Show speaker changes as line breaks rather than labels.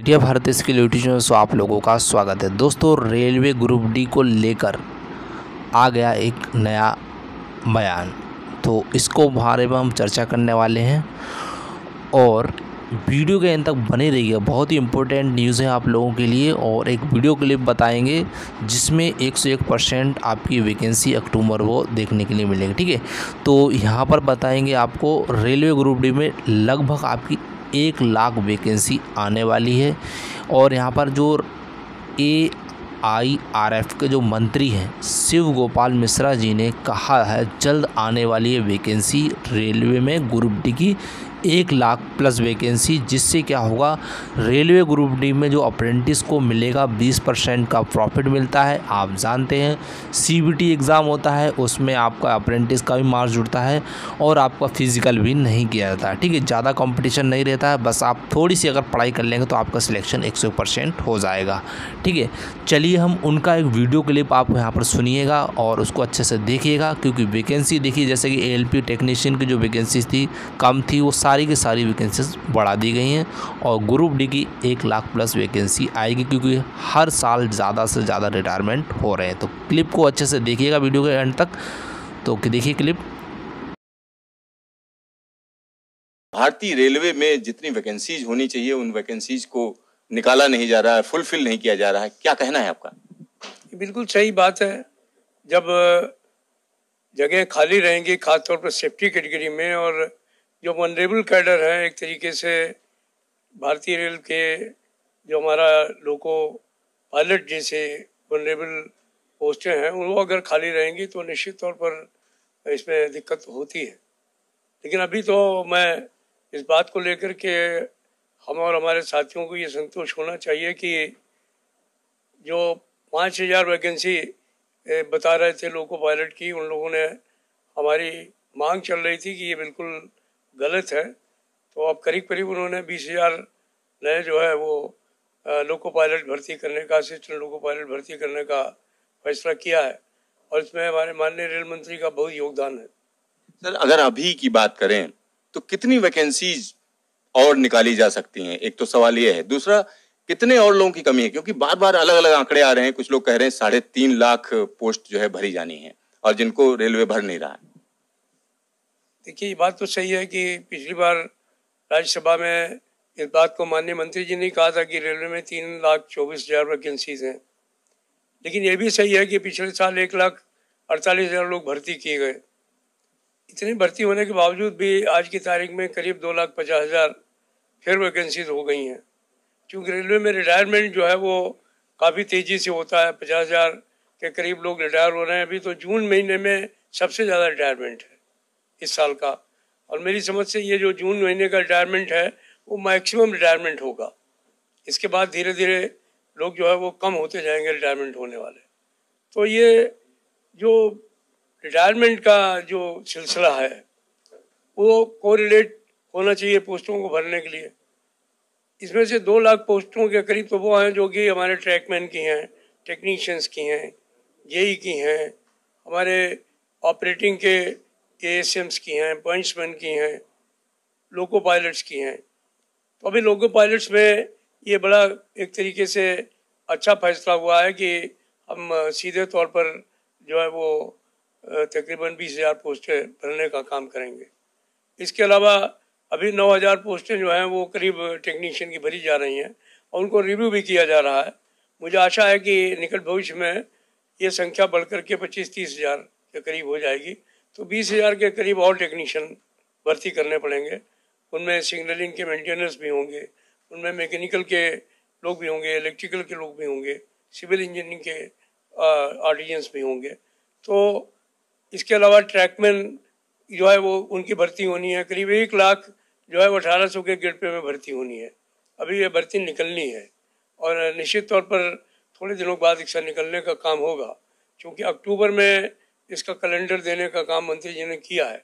India Bharat देश के YouTube channel से आप लोगों का स्वागत है। दोस्तों, रेलवे ग्रुप डी को लेकर आ गया एक नया बयान, तो इसको बारे में हम चर्चा करने वाले हैं और वीडियो के अंत तक बने रहिए। बहुत ही इम्पोर्टेंट न्यूज़ है आप लोगों के लिए और एक वीडियो क्लिप बताएंगे जिसमें 101% आपकी वैकेंसी अक्टूबर वो देखने के लिए मिलेगी। ठीक है, तो यहाँ पर बताएंगे आपको रेलवे ग्रुप डी में लगभग आपकी 1 लाख वैकेंसी आने वाली है। और यहाँ पर जो AIRF के जो मंत्री हैं शिव गोपाल मिश्रा जी ने कहा है जल्द आने वाली है वैकेंसी रेलवे में ग्रुप डी की 1 लाख प्लस वैकेंसी, जिससे क्या होगा रेलवे ग्रुप डी में जो अप्रेंटिस को मिलेगा 20% का प्रॉफिट मिलता है। आप जानते हैं CBT एग्ज़ाम होता है, उसमें आपका अप्रेंटिस का भी मार्क्स जुड़ता है और आपका फिजिकल भी नहीं किया जाता है। ठीक है, ज़्यादा कंपटीशन नहीं रहता है, बस आप थोड़ी सी अगर पढ़ाई कर लेंगे तो आपका सिलेक्शन 100% हो जाएगा। ठीक है, चलिए हम उनका एक वीडियो क्लिप आप यहाँ पर सुनिएगा और उसको अच्छे से देखिएगा, क्योंकि वैकेंसी देखिए जैसे कि ALP टेक्नीशियन की जो वैकेंसी थी कम थी, वो सारी की सारी वैकेंसीज बढ़ा दी गई हैं और ग्रुप डी की 1 लाख प्लस वैकेंसी आएगी, क्योंकि हर साल ज़्यादा से ज़्यादा रिटायरमेंट हो रहे हैं। तो क्लिप को अच्छे से देखिएगा वीडियो के एंड तक। तो देखिए क्लिप।
भारतीय रेलवे में जितनी वैकेंसीज होनी चाहिए उन वैकेंसीज को निकाला नहीं जा रहा है, फुलफिल नहीं किया जा रहा है, क्या कहना है आपका?
ये बिल्कुल सही बात है। जब जगह खाली रहेंगी खासतौर पर सेफ्टी कैटेगरी में, और जो वनरेबल कैडर है एक तरीके से भारतीय रेल के, जो हमारा लोको पायलट जैसे वनरेबल पोस्टें हैं, वो अगर खाली रहेंगी तो निश्चित तौर पर इसमें दिक्कत होती है। लेकिन अभी तो मैं इस बात को लेकर के हम और हमारे साथियों को ये संतोष होना चाहिए कि जो 5000 वैकेंसी बता रहे थे लोको पायलट की, उन लोगों ने, हमारी मांग चल रही थी कि ये बिल्कुल गलत है, तो अब करीब करीब उन्होंने 20,000 नए जो है वो लोको पायलट भर्ती करने का, असिस्टेंट लोको पायलट भर्ती करने का फैसला किया है और इसमें हमारे माननीय रेल मंत्री का बहुत योगदान है।
सर, अगर अभी की बात करें तो कितनी वैकेंसीज और निकाली जा सकती हैं? एक तो सवाल ये है। दूसरा, कितने और लोगों की कमी है? क्योंकि बार बार अलग अलग आंकड़े आ रहे हैं। कुछ लोग कह रहे हैं 3.5 लाख पोस्ट जो है भरी जानी है और जिनको रेलवे भर नहीं रहा है।
देखिए, ये बात तो सही है कि पिछली बार राज्यसभा में इस बात को माननीय मंत्री जी ने कहा था कि रेलवे में 3,24,000 वैकेंसीज हैं। लेकिन ये भी सही है कि पिछले साल 1,48,000 लोग भर्ती किए गए। इतनी भर्ती होने के बावजूद भी आज की तारीख में करीब 2,50,000 फिर वैकेंसीज हो गई हैं, क्योंकि रेलवे में रिटायरमेंट जो है वो काफ़ी तेज़ी से होता है। 50,000 के करीब लोग रिटायर हो रहे हैं। अभी तो जून महीने में सबसे ज़्यादा रिटायरमेंट है इस साल का, और मेरी समझ से ये जो जून महीने का रिटायरमेंट है वो मैक्सिमम रिटायरमेंट होगा। इसके बाद धीरे धीरे लोग जो है वो कम होते जाएंगे रिटायरमेंट होने वाले। तो ये जो रिटायरमेंट का जो सिलसिला है वो कोरिलेट होना चाहिए पोस्टों को भरने के लिए। इसमें से 2 लाख पोस्टों के करीब तो वो हैं जो कि हमारे ट्रैकमैन की हैं, टेक्नीशियंस की हैं, JE की हैं, हमारे ऑपरेटिंग के ASMs की हैं, पॉइंट्समैन की हैं, लोको पायलट्स की हैं। तो अभी लोको पायलट्स में ये बड़ा एक तरीके से अच्छा फैसला हुआ है कि हम सीधे तौर पर जो है वो तकरीबन 20,000 पोस्टें भरने का काम करेंगे। इसके अलावा अभी 9,000 पोस्टें जो हैं वो करीब टेक्नीशियन की भरी जा रही हैं और उनको रिव्यू भी किया जा रहा है। मुझे आशा है कि निकट भविष्य में ये संख्या बढ़कर के 25-30,000 के करीब हो जाएगी, तो 20,000 के करीब और टेक्नीशियन भर्ती करने पड़ेंगे। उनमें सिग्नलिंग के मेंटेनेंस भी होंगे, उनमें मैकेनिकल के लोग भी होंगे, इलेक्ट्रिकल के लोग भी होंगे, सिविल इंजीनियरिंग के आर्टिजन्स भी होंगे। तो इसके अलावा ट्रैकमैन जो है वो उनकी भर्ती होनी है। करीब 1 लाख जो है वो 1,800 के गेट पे में भर्ती होनी है। अभी ये भर्ती निकलनी है और निश्चित तौर पर थोड़े दिनों बाद इसका निकलने का काम होगा, क्योंकि अक्टूबर में इसका कैलेंडर देने का काम मंत्री जी ने किया है।